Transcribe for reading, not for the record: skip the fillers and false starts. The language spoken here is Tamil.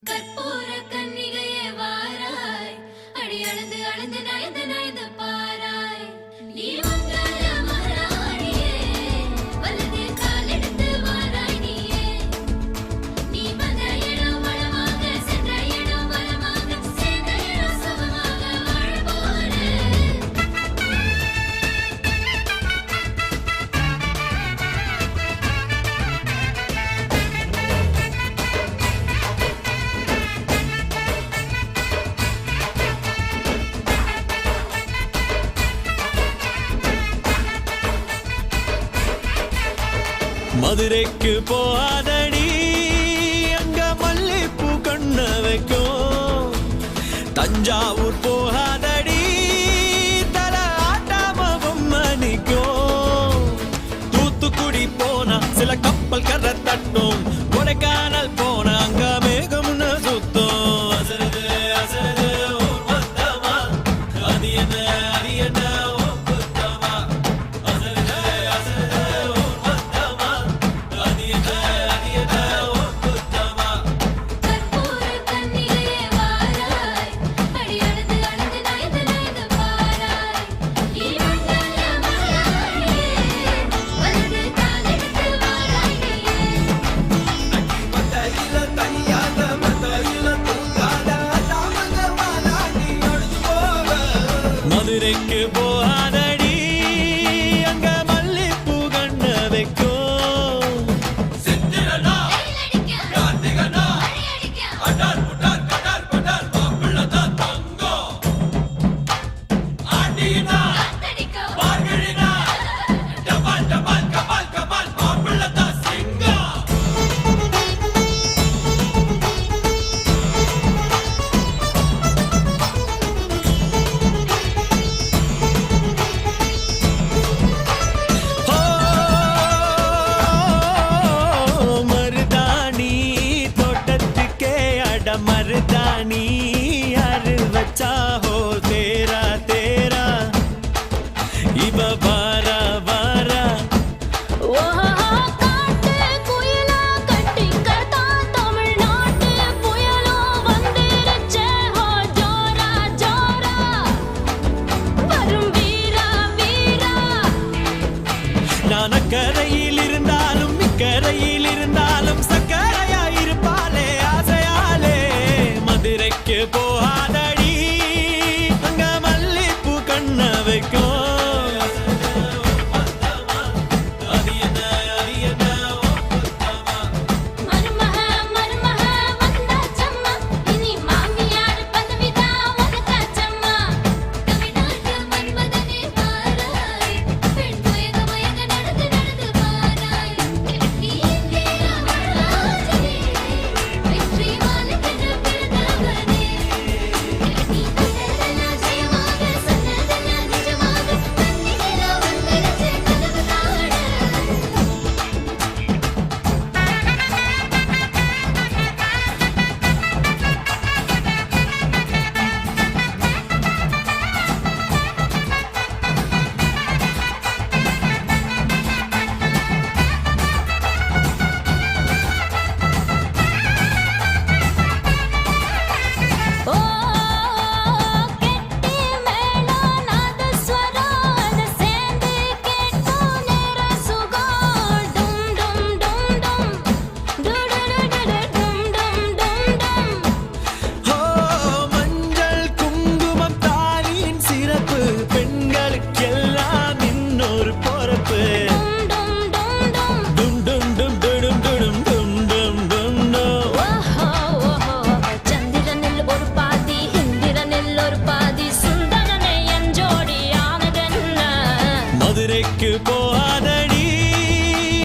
கற்பூர கன்னிகையே வாராய், அடி அளந்து அளந்து நயந்து நயந்து பாராய். நீ மங்கள மகாராணியே, வலது காலெடுத்து வாராய் நீயே. நீ வந்த இடம் வளமாக, சென்ற இடம் வளமாக, சேர்ந்த இடம் சுகமாக வாழ போறேன். மதுரைக்கு போகாதடி, அங்க மல்லிப்பூ கண்ண வைக்கும். தஞ்சாவூர் போகாதடி, தல ஆட்டாம பொம்மணிக்கும். தூத்துக்குடி போனா சில கப்பல் கரை தட்டும். கொடைக்கானல் போனா அங்க மேகம்னு சுத்தும். அசருது அசருது ஊர் மொத்தமா, அது என்ன அது என்ன உன் குத்தமா. அசருது அசருது ஊர் மொத்தமா, அது என்ன அது என்ன உன் குத்தமா. கற்பூர கன்னிகையே வாராய், அடி அளந்து அளந்து நயந்து நயந்து பாராய். நீ மங்கள மகாராணியே, வலது காலெடுத்து வாராய் நீயே. மத்தையில தனியாக மத்தையில தூங்காத தாமங்க மாலா நீ அழுது போக. மதுரைக்கு போகாதடி, அங்க மல்லிப்பூ கண்ண வைக்கும். சித்திரனா வெயிலடிக்க, கார்த்திகனா மழையடிக்க, அடார் புடார் கடார் படார் மாப்பிள்ளதான் தங்கம். ஆண்டினா காத்தடிக்க, பார்கழினா டபால் டபால் கபால் கபால் மாப்பிள்ளதான் சிங்கம். ஓ மருதாணி தோட்டத்துக்கே அட மருதாணி யாரு வச்சா ஹோ தேரா தேரா. இவ வாரா வாரா ஓஹோ காட்டு குயிலா கட்டிக்கதா, தமிழ்நாட்டு புயலோ வந்திருச்சே ஹோ ஜோரா ஜோரா. வரும் வீரா வீரா, நான் அக்கரையில் இருந்தாலும் இக்கரையில் இருந்தாலும் சக்கரையா இருப்பாளே ஆசையாலே. மதுரைக்கு போகாதடி, அங்க மல்லிப்பூ கண்ண வைக்கும். அது என்ன அது என்ன உன் குத்தமா. மருமக மருமக வந்தாச்சம்மா, இனி மாமியார் பதவிதான் உனக்காச்சம்மா. தமிழ்நாட்டு மன்மதனே வாராய், பெண் மயங்க மயங்க நடந்து நடந்து வாராய். நீ இந்தியா மகாராஜனே, வெற்றி மாலைக்கென்று பிறந்தவனே. நீ கண்டதெல்லாம் ஜெயமாக, சொன்னதெல்லாம் நிஜமாக, கண்ணினிலா வந்துருச்சே கனவு காண. ஓ கெட்டி மேளம் நாதஸ்வரம் சேர்ந்து கேட்கும் நேர சுகம். டும் டும் டும் டும் டுடுடுடுடு டும் டும் டும் டும். ஓ மஞ்சள் குங்குமம் தாலியின் சிறப்பு, பெண்களுக்கெல்லாம் இன்னொரு பொறுப்பு. டும் டும் டும் டும். டும் டும் டும் டும் டும் டும் டும் டும் டும். ஓஹோ ஓஹோ சந்திரனில் ஒரு பாதி, இந்திரனில் ஒரு பாதி, சுந்தரனே என் ஜோடி ஆனதென்ன. மதுரைக்கு போகாத